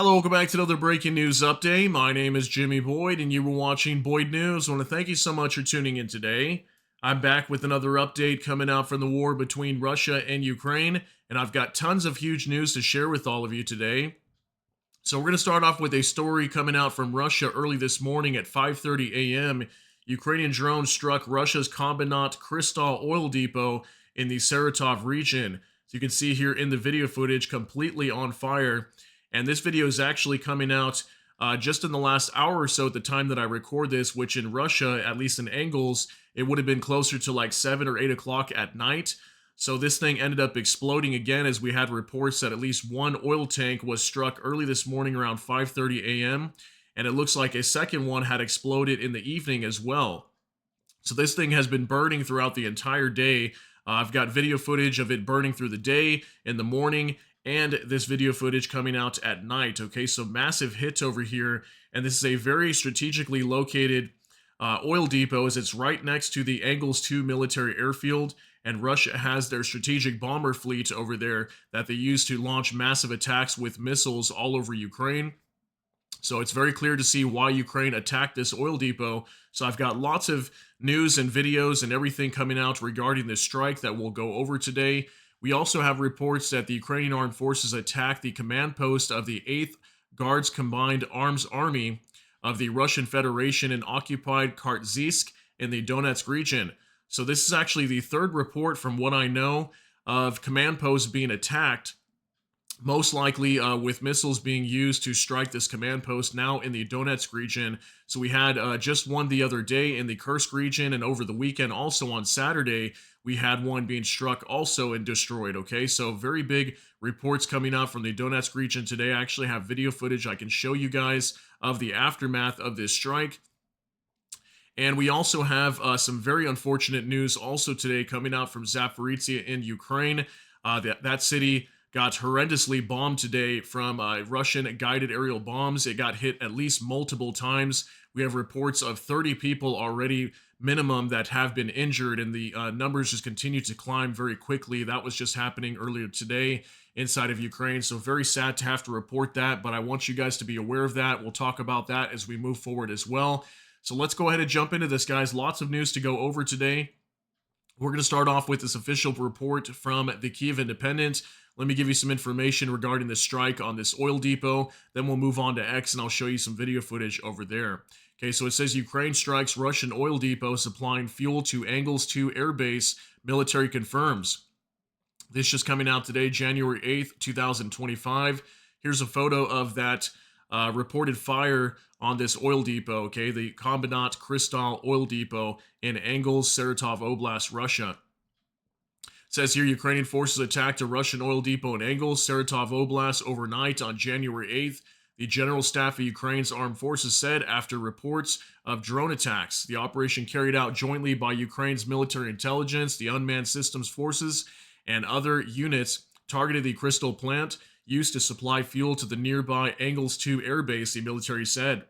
Hello, welcome back to another breaking news update. My name is Jimmy Boyd, and you were watching Boyd News. I want to thank you so much for tuning in today. I'm back with another update coming out from the war between Russia and Ukraine, and I've got tons of huge news to share with all of you today. So we're going to start off with a story coming out from Russia early this morning at 5:30 a.m. Ukrainian drones struck Russia's Kombinat Kristal oil depot in the Saratov region. So you can see here in the video footage, completely on fire. And this video is actually coming out just in the last hour or so at the time that I record this, which in Russia, at least in Engels, it would have been closer to like 7 or 8 o'clock at night. So this thing ended up exploding again, as we had reports that at least one oil tank was struck early this morning around 5:30 a.m. And it looks like a second one had exploded in the evening as well. So this thing has been burning throughout the entire day. I've got video footage of it burning through the day, in the morning, and this video footage coming out at night. Okay, so massive hits over here. And this is a very strategically located oil depot, as it's right next to the Engels 2 military airfield. And Russia has their strategic bomber fleet over there that they use to launch massive attacks with missiles all over Ukraine. So it's very clear to see why Ukraine attacked this oil depot. So I've got lots of news and videos and everything coming out regarding this strike that we'll go over today. We also have reports that the Ukrainian armed forces attacked the command post of the 8th Guards Combined Arms Army of the Russian Federation in occupied Kartzisk in the Donetsk region. So this is actually the third report, from what I know, of command posts being attacked, most likely with missiles being used to strike this command post now in the Donetsk region. So we had just one the other day in the Kursk region, and over the weekend, also on Saturday, we had one being struck also and destroyed. Okay, so very big reports coming out from the Donetsk region today. I actually have video footage I can show you guys of the aftermath of this strike. And we also have some very unfortunate news also today coming out from Zaporizhzhia in Ukraine. That city got horrendously bombed today from Russian guided aerial bombs. It got hit at least multiple times. We have reports of 30 people already minimum that have been injured, and the numbers just continue to climb very quickly. That was just happening earlier today inside of Ukraine. So very sad to have to report that, but I want you guys to be aware of that. We'll talk about that as we move forward as well. So let's go ahead and jump into this, guys. Lots of news to go over today. We're going to start off with this official report from the Kyiv Independent. Let me give you some information regarding the strike on this oil depot. Then we'll move on to X, and I'll show you some video footage over there. Okay, so it says Ukraine strikes Russian oil depot supplying fuel to Engels 2 air base. Military confirms. This just coming out today, January 8th, 2025. Here's a photo of that reported fire on this oil depot, okay, the Kombinat Kristal oil depot in Engels, Saratov Oblast, Russia. It says here, Ukrainian forces attacked a Russian oil depot in Engels, Saratov Oblast overnight on January 8th. The General Staff of Ukraine's armed forces said after reports of drone attacks. The operation carried out jointly by Ukraine's military intelligence, the unmanned systems forces, and other units targeted the Kristal plant used to supply fuel to the nearby Engels 2 air base, the military said.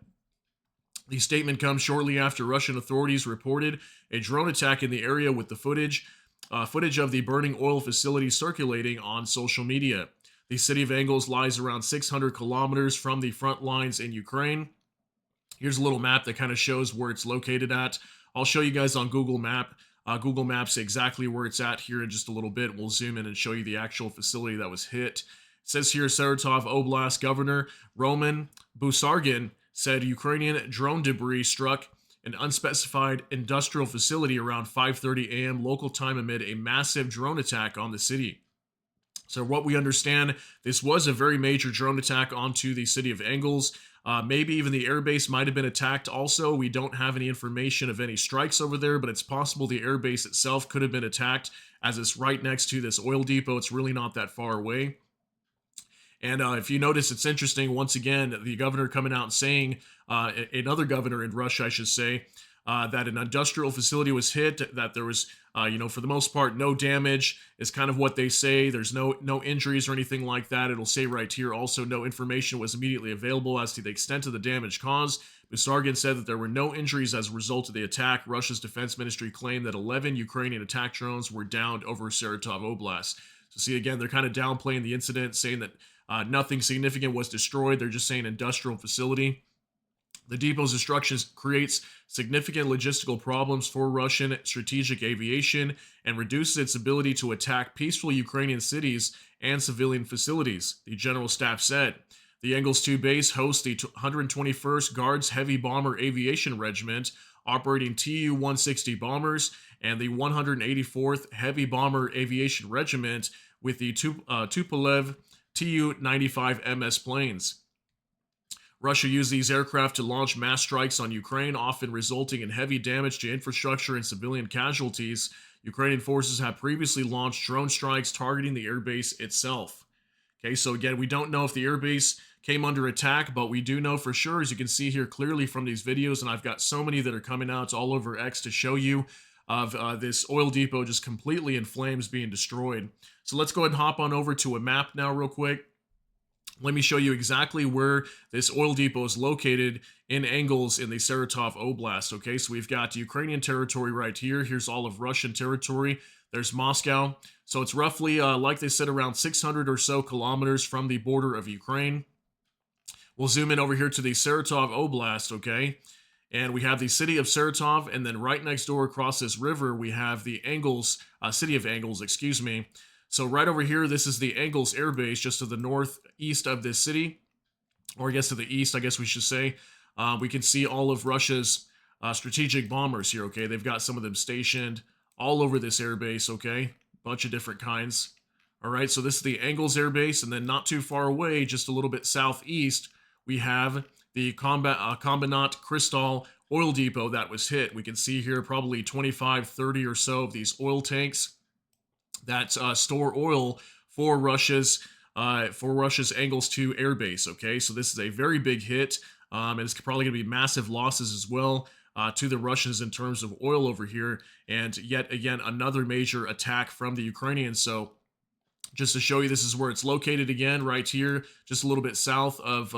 The statement comes shortly after Russian authorities reported a drone attack in the area, with the footage of the burning oil facility circulating on social media. The city of Engels lies around 600 kilometers from the front lines in Ukraine. Here's a little map that kind of shows where it's located at. I'll show you guys on Google Maps exactly where it's at here in just a little bit. We'll zoom in and show you the actual facility that was hit. It says here, Saratov Oblast Governor Roman Busargin said Ukrainian drone debris struck an unspecified industrial facility around 5:30 a.m. local time amid a massive drone attack on the city. So what we understand, this was a very major drone attack onto the city of Engels. Maybe even the airbase might have been attacked also. We don't have any information of any strikes over there, but it's possible the airbase itself could have been attacked, as it's right next to this oil depot. It's really not that far away. And if you notice, it's interesting, once again, the governor coming out and saying, another governor in Russia, I should say, that an industrial facility was hit, that there was, for the most part, no damage is kind of what they say. There's no injuries or anything like that. It'll say right here, also, no information was immediately available as to the extent of the damage caused. Busargin said that there were no injuries as a result of the attack. Russia's defense ministry claimed that 11 Ukrainian attack drones were downed over Saratov Oblast. So see, again, they're kind of downplaying the incident, saying that Nothing significant was destroyed. They're just saying industrial facility. The depot's destruction creates significant logistical problems for Russian strategic aviation and reduces its ability to attack peaceful Ukrainian cities and civilian facilities, the General Staff said. The Engels 2 base hosts the 121st Guards Heavy Bomber Aviation Regiment, operating Tu-160 bombers, and the 184th Heavy Bomber Aviation Regiment with the Tupolev Tu-95 MS planes. Russia used these aircraft to launch mass strikes on Ukraine, often resulting in heavy damage to infrastructure and civilian casualties. Ukrainian forces have previously launched drone strikes targeting the airbase itself. Okay, so again, we don't know if the airbase came under attack, but we do know for sure, as you can see here clearly from these videos, and I've got so many that are coming out all over X to show you of this oil depot just completely in flames being destroyed. So let's go ahead and hop on over to a map now real quick. Let me show you exactly where this oil depot is located in Engels in the Saratov Oblast. Okay, so we've got Ukrainian territory right here. Here's all of Russian territory. There's Moscow. So it's roughly, like they said, around 600 or so kilometers from the border of Ukraine. We'll zoom in over here to the Saratov Oblast, okay? And we have the city of Saratov, and then right next door across this river, we have the Engels, city of Engels, excuse me. So right over here, this is the Engels Air Base, just to the northeast of this city, or I guess to the east, I guess we should say. We can see all of Russia's strategic bombers here, okay? They've got some of them stationed all over this air base, okay? Bunch of different kinds. All right, so this is the Engels Air Base, and then not too far away, just a little bit southeast, we have the Kombinat Kristal oil depot that was hit. We can see here probably 25, 30 or so of these oil tanks that store oil for Russia's Engels 2 air base. Okay, so this is a very big hit, and it's probably going to be massive losses as well to the Russians in terms of oil over here, and yet again another major attack from the Ukrainians. So just to show you, this is where it's located again, right here, just a little bit south of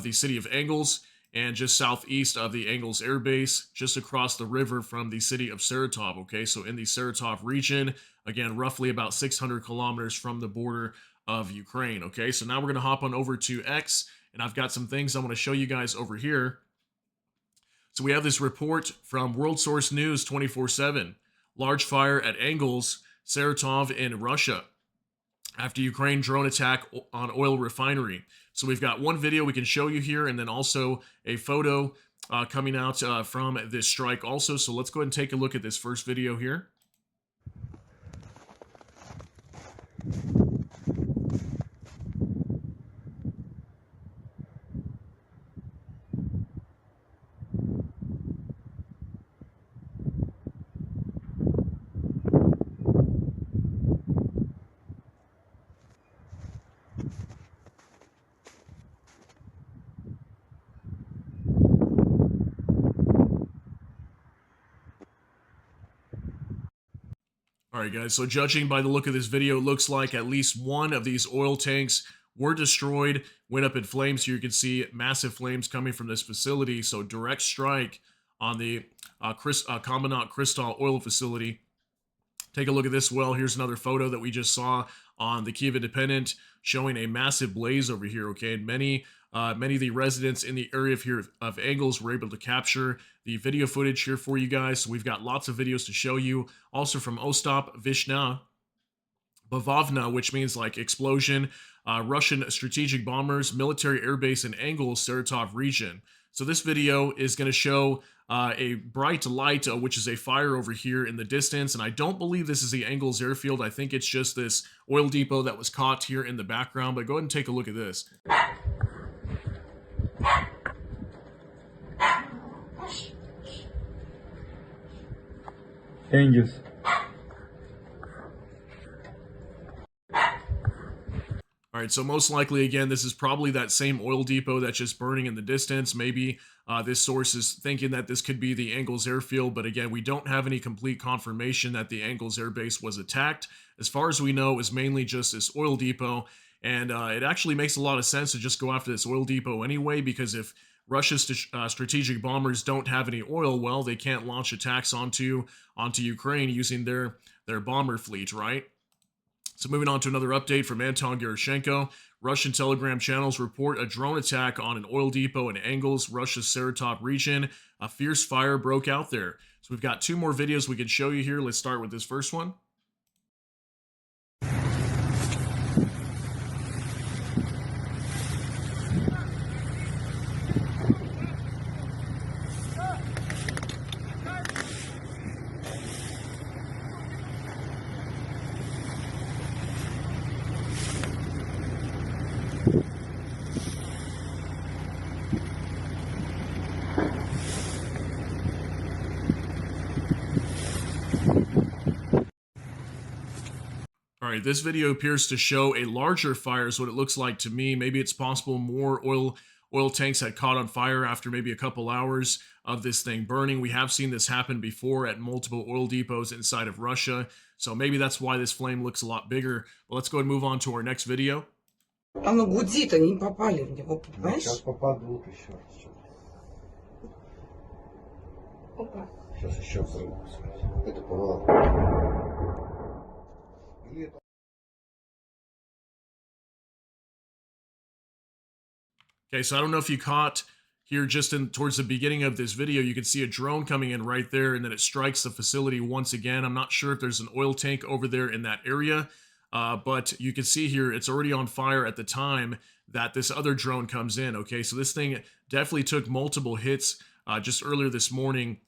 the city of Engels, and just southeast of the Engels Air Base, just across the river from the city of Saratov. Okay, so in the Saratov region, again, roughly about 600 kilometers from the border of Ukraine. Okay, so now we're going to hop on over to X, and I've got some things I want to show you guys over here. So we have this report from World Source News 24/7. Large fire at Engels, Saratov in Russia after Ukraine drone attack on oil refinery. So we've got one video we can show you here, and then also a photo coming out from this strike also. So let's go ahead and take a look at this first video here. Alright guys, so judging by the look of this video, it looks like at least one of these oil tanks were destroyed, went up in flames. Here you can see massive flames coming from this facility. So direct strike on the Kombinat Kristal oil facility. Take a look at this well. Here's another photo that we just saw on the Kyiv Independent showing a massive blaze over here, okay? And many of the residents in the area here of Engels were able to capture the video footage here for you guys. So we've got lots of videos to show you. Also from Ostap Vishna, Bavovna, which means like explosion, Russian strategic bombers, military airbase in Engels, Saratov region. So this video is going to show a bright light, which is a fire over here in the distance. And I don't believe this is the Engels airfield. I think it's just this oil depot that was caught here in the background. But go ahead and take a look at this. Engels. All right, so most likely, again, this is probably that same oil depot that's just burning in the distance. Maybe this source is thinking that this could be the Engels airfield, but again, we don't have any complete confirmation that the Engels air base was attacked. As far as we know, it was mainly just this oil depot, and it actually makes a lot of sense to just go after this oil depot anyway, because if Russia's strategic bombers don't have any oil, well, they can't launch attacks onto Ukraine using their bomber fleet, right? So moving on to another update from Anton Gerashenko. Russian Telegram channels report a drone attack on an oil depot in Engels, Russia's Saratov region. A fierce fire broke out there. So we've got two more videos we can show you here. Let's start with this first one. All right, this video appears to show a larger fire is what it looks like to me. Maybe it's possible more oil tanks had caught on fire after maybe a couple hours of this thing burning. We have seen this happen before at multiple oil depots inside of Russia. So maybe that's why this flame looks a lot bigger. But let's go ahead and move on to our next video. Оно гудит, они попали в него, понимаешь? Сейчас попадут еще раз. Опа. Сейчас еще взрыв. Это повало. Okay, so I don't know if you caught here just towards the beginning of this video, you can see a drone coming in right there and then it strikes the facility once again. I'm not sure if there's an oil tank over there in that area, but you can see here it's already on fire at the time that this other drone comes in. Okay, so this thing definitely took multiple hits just earlier this morning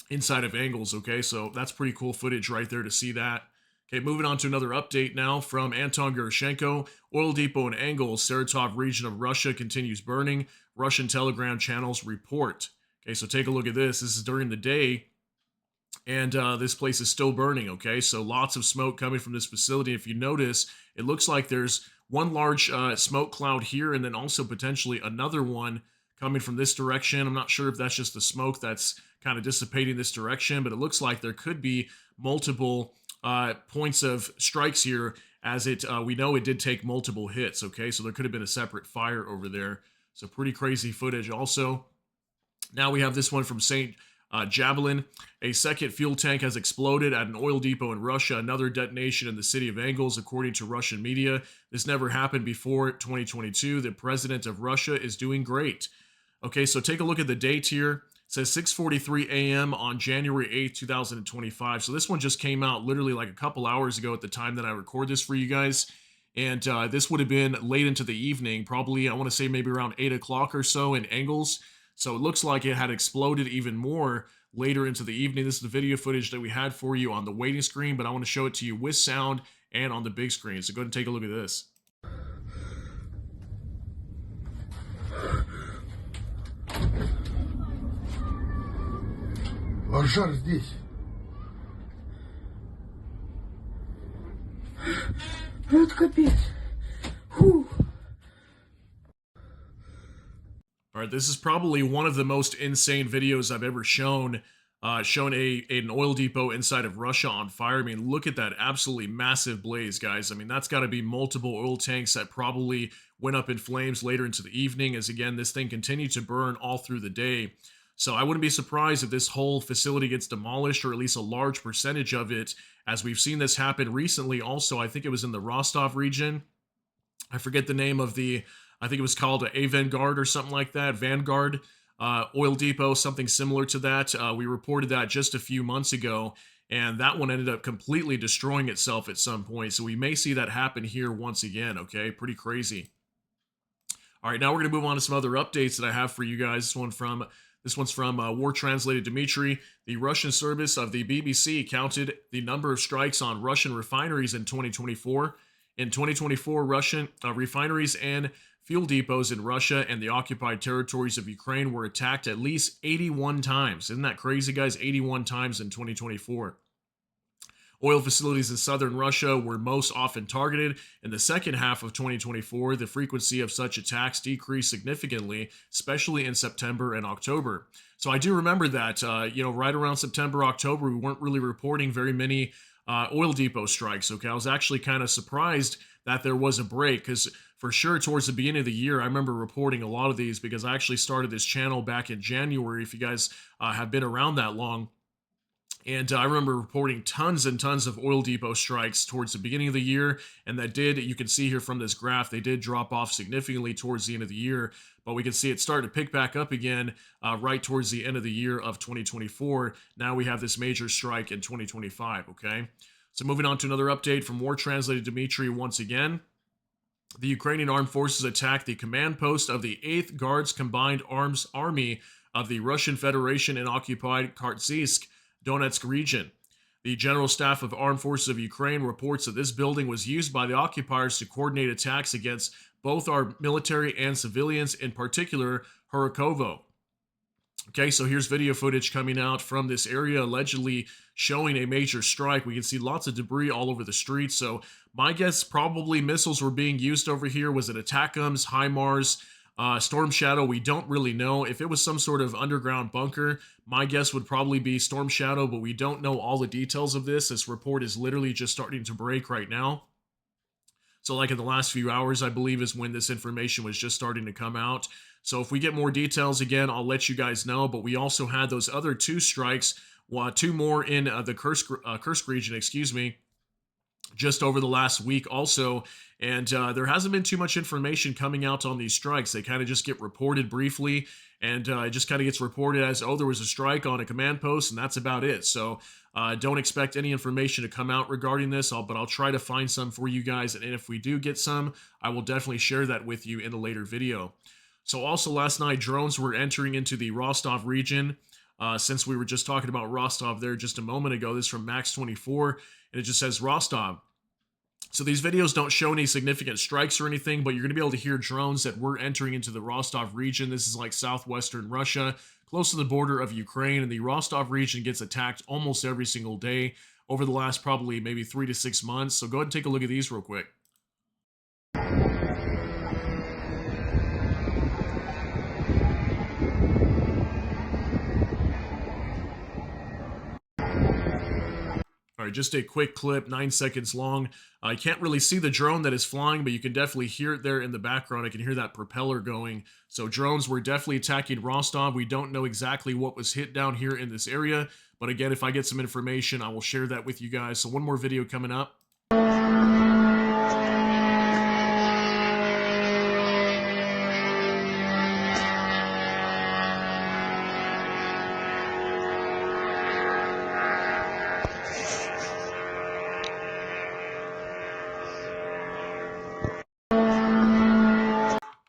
inside of Engels. Okay, so that's pretty cool footage right there to see that. Okay, moving on to another update now from Anton Gerashenko. Oil depot in Engels, Saratov region of Russia continues burning. Russian Telegram channels report. Okay, so take a look at this. This is during the day, and this place is still burning, okay? So lots of smoke coming from this facility. If you notice, it looks like there's one large smoke cloud here, and then also potentially another one coming from this direction. I'm not sure if that's just the smoke that's kind of dissipating this direction, but it looks like there could be multiple points of strikes here, as we know it did take multiple hits. Okay, so there could have been a separate fire over there. So pretty crazy footage. Also, now we have this one from St. Javelin. A second fuel tank has exploded at an oil depot in Russia. Another detonation in the city of Engels, according to Russian media. This never happened before 2022. The president of Russia is doing great. Okay, so take a look at the date here. It says 6:43 a.m. on January 8th, 2025. So this one just came out literally like a couple hours ago at the time that I record this for you guys. And this would have been late into the evening, probably, I want to say maybe around 8 o'clock or so in Engels. So it looks like it had exploded even more later into the evening. This is the video footage that we had for you on the waiting screen, but I want to show it to you with sound and on the big screen. So go ahead and take a look at this. Пожар здесь. Это капец. Фу. All right, this is probably one of the most insane videos I've ever shown. Shown an oil depot inside of Russia on fire. I mean, look at that absolutely massive blaze, guys. I mean, that's got to be multiple oil tanks that probably went up in flames later into the evening, as again, this thing continued to burn all through the day. So I wouldn't be surprised if this whole facility gets demolished, or at least a large percentage of it, as we've seen this happen recently. Also, I think it was in the Rostov region. I forget the name of I think it was called a Vanguard or something like that. Vanguard oil depot, something similar to that. We reported that just a few months ago, and that one ended up completely destroying itself at some point. So we may see that happen here once again, okay? Pretty crazy. All right, now we're going to move on to some other updates that I have for you guys. This one's from War Translated Dmitry. The Russian service of the BBC counted the number of strikes on Russian refineries in 2024. In 2024, Russian refineries and fuel depots in Russia and the occupied territories of Ukraine were attacked at least 81 times. Isn't that crazy, guys? 81 times in 2024. Oil facilities in southern Russia were most often targeted. In the second half of 2024, the frequency of such attacks decreased significantly, especially in September and October. So I do remember that, right around September, October, we weren't really reporting very many oil depot strikes. Okay, I was actually kind of surprised that there was a break, because for sure towards the beginning of the year, I remember reporting a lot of these, because I actually started this channel back in January, if you guys have been around that long. And I remember reporting tons and tons of oil depot strikes towards the beginning of the year. And that did, you can see here from this graph, they did drop off significantly towards the end of the year. But we can see it start to pick back up again right towards the end of the year of 2024. Now we have this major strike in 2025, okay? So moving on to another update from War Translated Dmitry once again. The Ukrainian armed forces attacked the command post of the 8th Guards Combined Arms Army of the Russian Federation in occupied Kharkiv, Donetsk region. The General Staff of Armed Forces of Ukraine reports that this building was used by the occupiers to coordinate attacks against both our military and civilians, in particular Kharkovo. Okay, so here's video footage coming out from this area allegedly showing a major strike. We can see lots of debris all over the streets. So my guess, probably missiles were being used over here. Was it ATACMS, HIMARS, Storm Shadow? We don't really know. If it was some sort of underground bunker, my guess would probably be Storm Shadow, but we don't know all the details of this. This report is literally just starting to break right now. So like in the last few hours, I believe, is when this information was just starting to come out. So if we get more details again, I'll let you guys know. But we also had those other 2 strikes, 2 more in the Kursk region, excuse me, just over the last week also. And there hasn't been too much information coming out on these strikes. They kind of just get reported briefly, and it just kind of gets reported as, oh, there was a strike on a command post, and that's about it. So don't expect any information to come out regarding this, but I'll try to find some for you guys. And if we do get some, I will definitely share that with you in a later video. So also last night, drones were entering into the Rostov region. Since we were just talking about Rostov there just a moment ago, this is from Max24, and it just says Rostov. So these videos don't show any significant strikes or anything, but you're going to be able to hear drones that were entering into the Rostov region. This is like southwestern Russia, close to the border of Ukraine, and the Rostov region gets attacked almost every single day over the last probably maybe 3 to 6 months. So go ahead and take a look at these real quick. All right, just a quick clip, 9 seconds long. I can't really see the drone that is flying, but you can definitely hear it there in the background. I can hear that propeller going. So drones were definitely attacking Rostov. We don't know exactly what was hit down here in this area, but again, if I get some information, I will share that with you guys. So one more video coming up.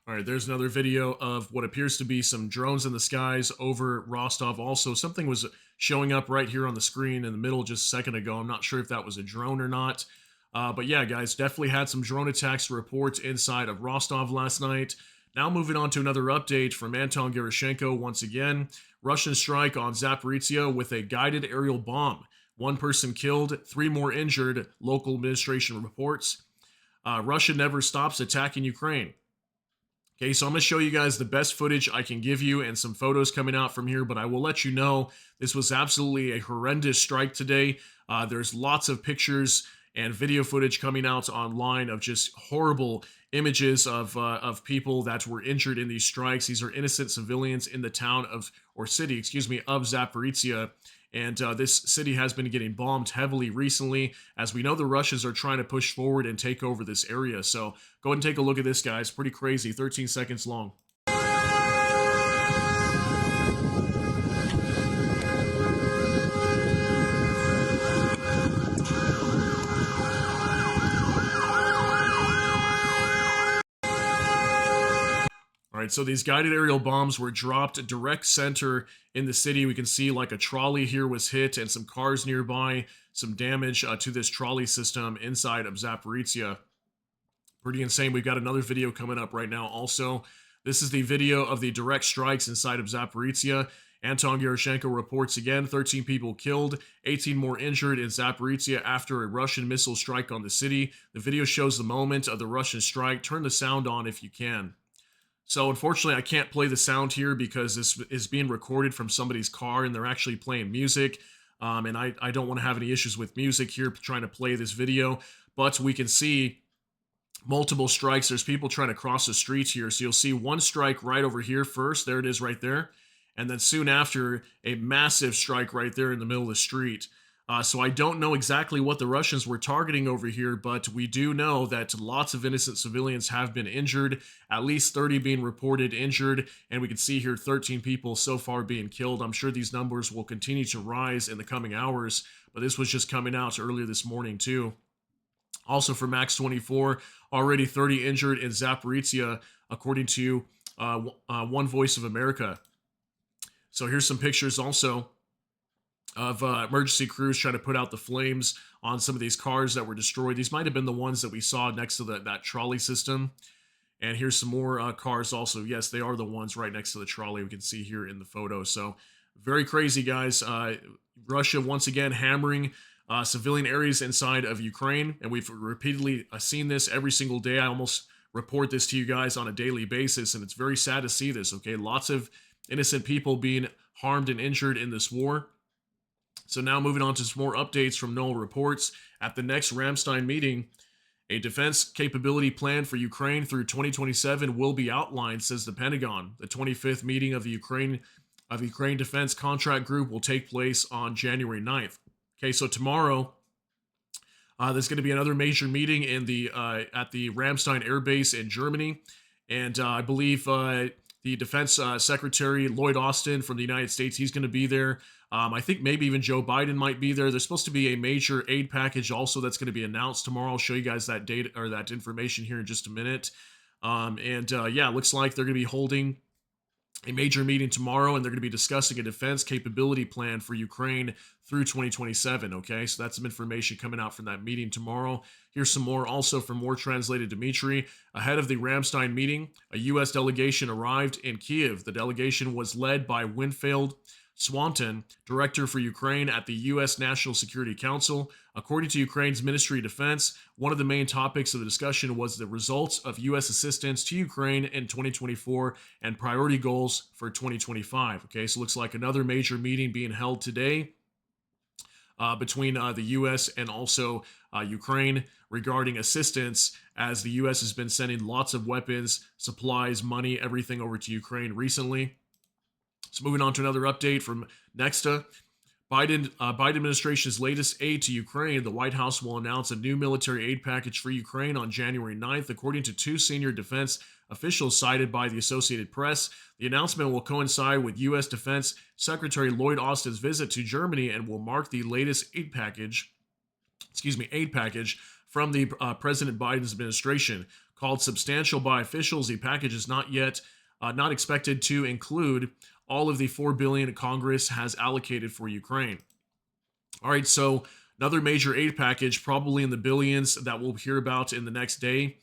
All right, there's another video of what appears to be some drones in the skies over Rostov. Also, something was showing up right here on the screen in the middle just a second ago. I'm not sure if that was a drone or not. But yeah, guys, definitely had some drone attacks reports inside of Rostov last night. Now moving on to another update from Anton Gerashenko once again. Russian strike on Zaporizhzhia with a guided aerial bomb. 1 person killed, 3 more injured, local administration reports. Russia never stops attacking Ukraine. Okay, so I'm going to show you guys the best footage I can give you and some photos coming out from here, but I will let you know this was absolutely a horrendous strike today. There's lots of pictures and video footage coming out online of just horrible images of people that were injured in these strikes. These are innocent civilians in the town of, or city, excuse me, of Zaporizhzhia. And this city has been getting bombed heavily recently. As we know, the Russians are trying to push forward and take over this area. So go ahead and take a look at this, guys. Pretty crazy, 13 seconds long. All right, so these guided aerial bombs were dropped direct center in the city. We can see like a trolley here was hit and some cars nearby, some damage to this trolley system inside of Zaporizhzhia. Pretty insane. We've got another video coming up right now also. This is the video of the direct strikes inside of Zaporizhzhia. Anton Gerashenko reports again, 13 people killed, 18 more injured in Zaporizhzhia after a Russian missile strike on the city. The video shows the moment of the Russian strike. Turn the sound on if you can. So unfortunately, I can't play the sound here because this is being recorded from somebody's car and they're actually playing music. And I don't want to have any issues with music here trying to play this video. But we can see multiple strikes. There's people trying to cross the streets here. So you'll see one strike right over here first. There it is right there. and then soon after, a massive strike right there in the middle of the street. So I don't know exactly what the Russians were targeting over here, but we do know that lots of innocent civilians have been injured, at least 30 being reported injured, and we can see here 13 people so far being killed. I'm sure these numbers will continue to rise in the coming hours, but this was just coming out earlier this morning too. Also for Max 24, already 30 injured in Zaporizhzhia, according to One Voice of America. So here's some pictures also of emergency crews trying to put out the flames on some of these cars that were destroyed. These might have been the ones that we saw next to that trolley system. And here's some more cars also. Yes, they are the ones right next to the trolley we can see here in the photo. So very crazy, guys. Russia once again hammering civilian areas inside of Ukraine. And we've repeatedly seen this every single day. I almost report this to you guys on a daily basis. And it's very sad to see this, okay? Lots of innocent people being harmed and injured in this war. So now moving on to some more updates from Knoll Reports. At the next Ramstein meeting, a defense capability plan for Ukraine through 2027 will be outlined, says the Pentagon. The 25th meeting of the Ukraine Defense Contract Group will take place on January 9th. Okay, so tomorrow there's going to be another major meeting in the at the Ramstein Air Base in Germany, and I believe the Defense Secretary Lloyd Austin from the United States, he's going to be there. I think maybe even Joe Biden might be there. There's supposed to be a major aid package also that's going to be announced tomorrow. I'll show you guys that data or that information here in just a minute. Yeah, it looks like they're going to be holding a major meeting tomorrow, and they're going to be discussing a defense capability plan for Ukraine through 2027. Okay, so that's some information coming out from that meeting tomorrow. Here's some more also from War Translated Dmitry. Ahead of the Ramstein meeting, a U.S. delegation arrived in Kiev. The delegation was led by Winfield Swanton, director for Ukraine at the U.S. National Security Council. According to Ukraine's Ministry of Defense, one of the main topics of the discussion was the results of U.S. assistance to Ukraine in 2024 and priority goals for 2025. Okay, so it looks like another major meeting being held today between the U.S. and also Ukraine regarding assistance, as the U.S. has been sending lots of weapons, supplies, money, everything over to Ukraine recently. So moving on to another update from Nexta. Biden administration's latest aid to Ukraine. The White House will announce a new military aid package for Ukraine on January 9th, according to two senior defense officials cited by the Associated Press. The announcement will coincide with U.S. Defense Secretary Lloyd Austin's visit to Germany and will mark the latest aid package from the President Biden's administration. Called substantial by officials, the package is not expected to include all of the $4 billion Congress has allocated for Ukraine. All right, so another major aid package, probably in the billions, that we'll hear about in the next day.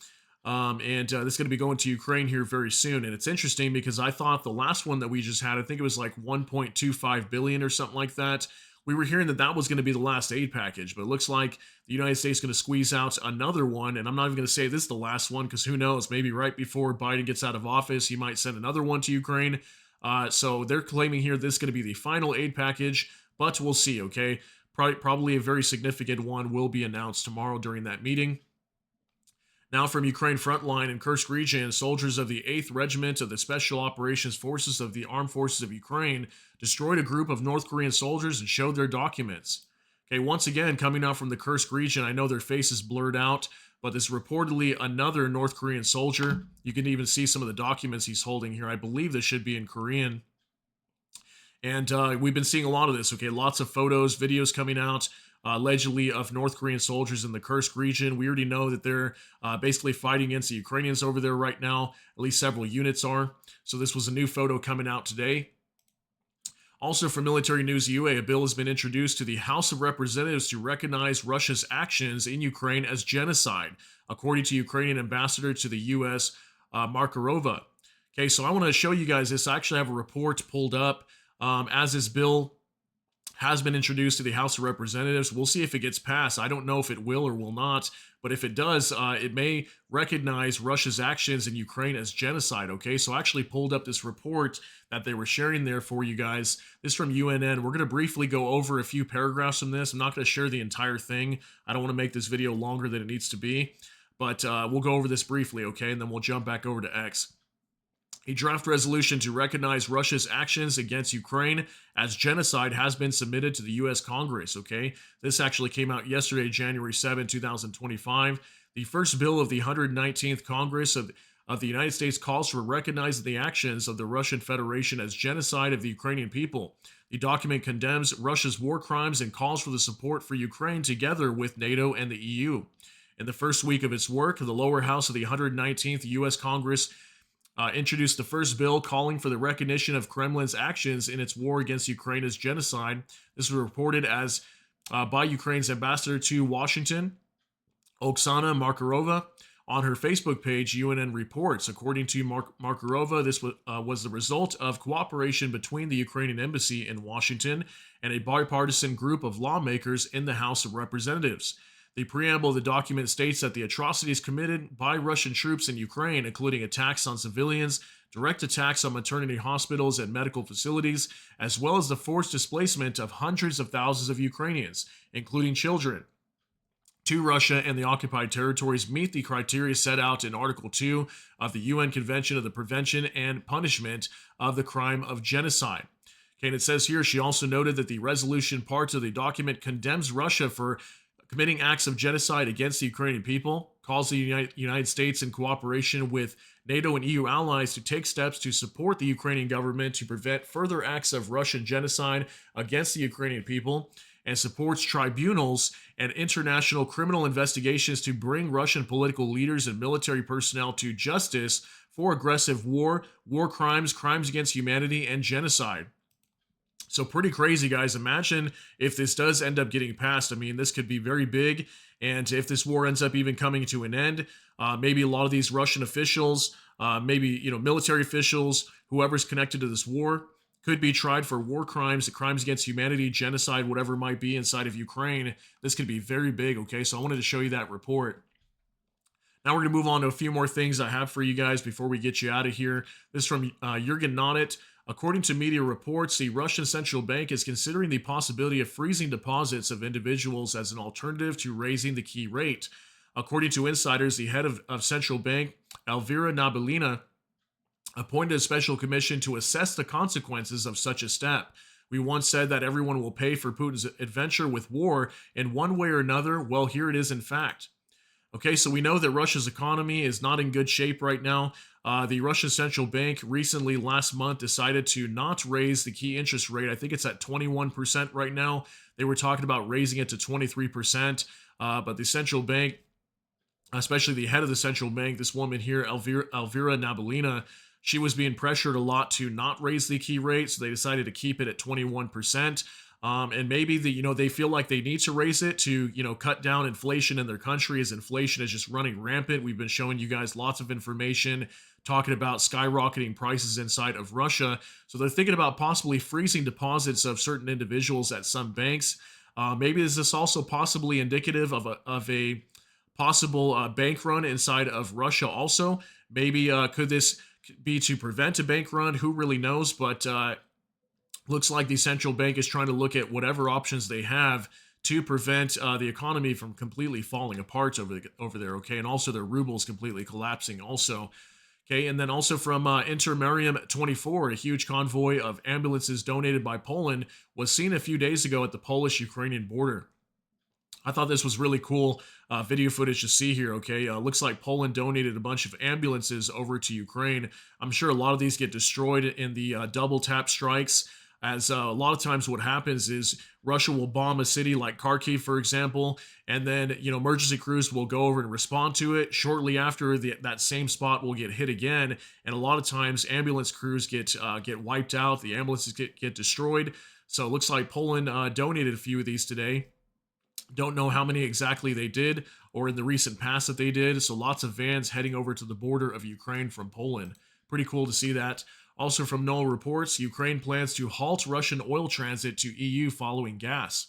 This is going to be going to Ukraine here very soon. And it's interesting because I thought the last one that we just had, I think it was like 1.25 billion or something like that. We were hearing that that was going to be the last aid package, but it looks like the United States is going to squeeze out another one. And I'm not even going to say this is the last one, because who knows, maybe right before Biden gets out of office, he might send another one to Ukraine. So they're claiming here this is going to be the final aid package, but we'll see, okay? Probably a very significant one will be announced tomorrow during that meeting. Now from Ukraine frontline in Kursk region, soldiers of the 8th Regiment of the Special Operations Forces of the Armed Forces of Ukraine destroyed a group of North Korean soldiers and showed their documents. Okay, once again, coming out from the Kursk region, I know their faces blurred out, but this is reportedly another North Korean soldier. You can even see some of the documents he's holding here. I believe this should be in Korean. And we've been seeing a lot of this, okay? Lots of photos, videos coming out, allegedly of North Korean soldiers in the Kursk region. We already know that they're basically fighting against the Ukrainians over there right now. At least several units are. So this was a new photo coming out today. Also from Military News UA, a bill has been introduced to the House of Representatives to recognize Russia's actions in Ukraine as genocide, according to Ukrainian ambassador to the U.S., Markarova. Okay, so I want to show you guys this. I actually have a report pulled up as this bill has been introduced to the House of Representatives. We'll see if it gets passed. I don't know if it will or will not, but if it does, it may recognize Russia's actions in Ukraine as genocide, okay? So I actually pulled up this report that they were sharing there for you guys. This is from UNN. We're going to briefly go over a few paragraphs from this. I'm not going to share the entire thing. I don't want to make this video longer than it needs to be, but we'll go over this briefly, okay? And then we'll jump back over to X. A draft resolution to recognize Russia's actions against Ukraine as genocide has been submitted to the U.S. Congress, okay? This actually came out yesterday, January 7, 2025. The first bill of the 119th Congress of the United States calls for recognizing the actions of the Russian Federation as genocide of the Ukrainian people. The document condemns Russia's war crimes and calls for the support for Ukraine together with NATO and the EU. In the first week of its work, the lower house of the 119th U.S. Congress introduced the first bill calling for the recognition of Kremlin's actions in its war against Ukraine as genocide. This was reported as by Ukraine's ambassador to Washington, Oksana Markarova, on her Facebook page. UNN reports, according to Markarova, this was the result of cooperation between the Ukrainian embassy in Washington and a bipartisan group of lawmakers in the House of Representatives. The preamble of the document states that the atrocities committed by Russian troops in Ukraine, including attacks on civilians, direct attacks on maternity hospitals and medical facilities, as well as the forced displacement of hundreds of thousands of Ukrainians, including children, to Russia and the occupied territories, meet the criteria set out in Article 2 of the UN Convention of the Prevention and Punishment of the Crime of Genocide. Okay, and it says here, she also noted that the resolution part of the document condemns Russia for committing acts of genocide against the Ukrainian people, calls the United States in cooperation with NATO and EU allies to take steps to support the Ukrainian government to prevent further acts of Russian genocide against the Ukrainian people, and supports tribunals and international criminal investigations to bring Russian political leaders and military personnel to justice for aggressive war crimes, crimes against humanity, and genocide. So pretty crazy, guys. Imagine if this does end up getting passed. I mean, this could be very big. And if this war ends up even coming to an end, maybe a lot of these Russian officials, maybe, military officials, whoever's connected to this war, could be tried for war crimes, crimes against humanity, genocide, whatever it might be inside of Ukraine. This could be very big, okay? So I wanted to show you that report. Now we're going to move on to a few more things I have for you guys before we get you out of here. This is from Jürgen Nonnet. According to media reports, the Russian central bank is considering the possibility of freezing deposits of individuals as an alternative to raising the key rate. According to insiders, the head of central bank, Elvira Nabiulina, appointed a special commission to assess the consequences of such a step. We once said that everyone will pay for Putin's adventure with war in one way or another. Well, here it is in fact. Okay, so we know that Russia's economy is not in good shape right now. The Russian central bank recently, last month, decided to not raise the key interest rate. I think it's at 21% right now. They were talking about raising it to 23%, but the central bank, especially the head of the central bank, this woman here, Elvira Nabiulina, she was being pressured a lot to not raise the key rate, so they decided to keep it at 21%. And maybe they feel like they need to raise it to, cut down inflation in their country, as inflation is just running rampant. We've been showing you guys lots of information talking about skyrocketing prices inside of Russia. So they're thinking about possibly freezing deposits of certain individuals at some banks. Maybe is this also possibly indicative of a possible bank run inside of Russia also? Maybe could this be to prevent a bank run? Who really knows? But looks like the central bank is trying to look at whatever options they have to prevent the economy from completely falling apart over there, okay? And also their rubles completely collapsing also. Okay, and then also from Intermarium 24, a huge convoy of ambulances donated by Poland was seen a few days ago at the Polish-Ukrainian border. I thought this was really cool video footage to see here, okay? Looks like Poland donated a bunch of ambulances over to Ukraine. I'm sure a lot of these get destroyed in the double tap strikes, as a lot of times what happens is Russia will bomb a city like Kharkiv, for example, and then, emergency crews will go over and respond to it. Shortly after, that same spot will get hit again, and a lot of times ambulance crews get wiped out. The ambulances get destroyed. So it looks like Poland donated a few of these today. Don't know how many exactly they did, or in the recent past that they did. So lots of vans heading over to the border of Ukraine from Poland. Pretty cool to see that. Also from Knoll reports, Ukraine plans to halt Russian oil transit to EU following gas.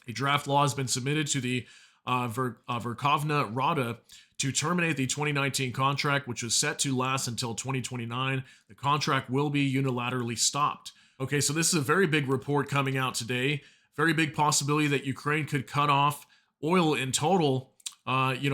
A draft law has been submitted to the Verkhovna Rada to terminate the 2019 contract, which was set to last until 2029. The contract will be unilaterally stopped. Okay, so this is a very big report coming out today. Very big possibility that Ukraine could cut off oil in total,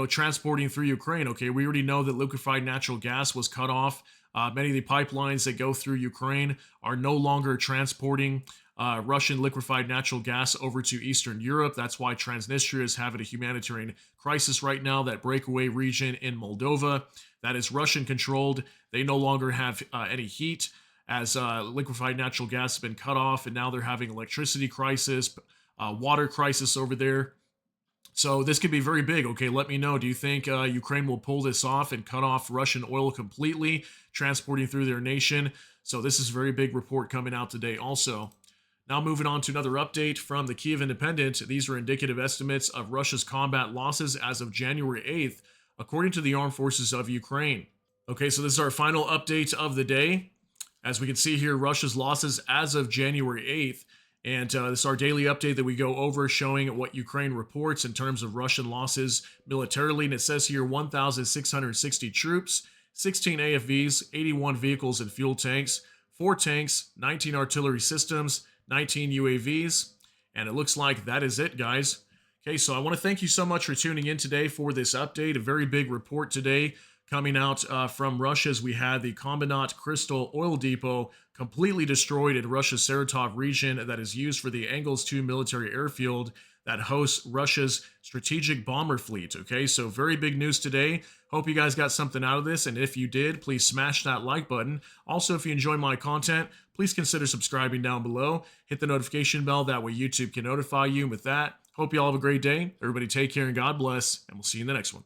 transporting through Ukraine. Okay, we already know that liquefied natural gas was cut off Many of the pipelines that go through Ukraine are no longer transporting Russian liquefied natural gas over to Eastern Europe. That's why Transnistria is having a humanitarian crisis right now, that breakaway region in Moldova that is Russian controlled. They no longer have any heat, as liquefied natural gas has been cut off, and now they're having electricity crisis, water crisis over there. So this could be very big. Okay, let me know. Do you think Ukraine will pull this off and cut off Russian oil completely, transporting through their nation? So this is a very big report coming out today also. Now moving on to another update from the Kiev Independent. These are indicative estimates of Russia's combat losses as of January 8th, according to the Armed Forces of Ukraine. Okay, so this is our final update of the day. As we can see here, Russia's losses as of January 8th. And this is our daily update that we go over, showing what Ukraine reports in terms of Russian losses militarily. And it says here 1,660 troops, 16 AFVs, 81 vehicles and fuel tanks, 4 tanks, 19 artillery systems, 19 UAVs. And it looks like that is it, guys. Okay, so I want to thank you so much for tuning in today for this update. A very big report today coming out from Russia, as we had the Kombinat Kristal oil depot completely destroyed in Russia's Saratov region that is used for the Engels 2 military airfield that hosts Russia's strategic bomber fleet. Okay, so very big news today. Hope you guys got something out of this, and if you did, please smash that like button. Also, if you enjoy my content, please consider subscribing down below. Hit the notification bell, that way YouTube can notify you. And with that, hope you all have a great day. Everybody take care and God bless, and we'll see you in the next one.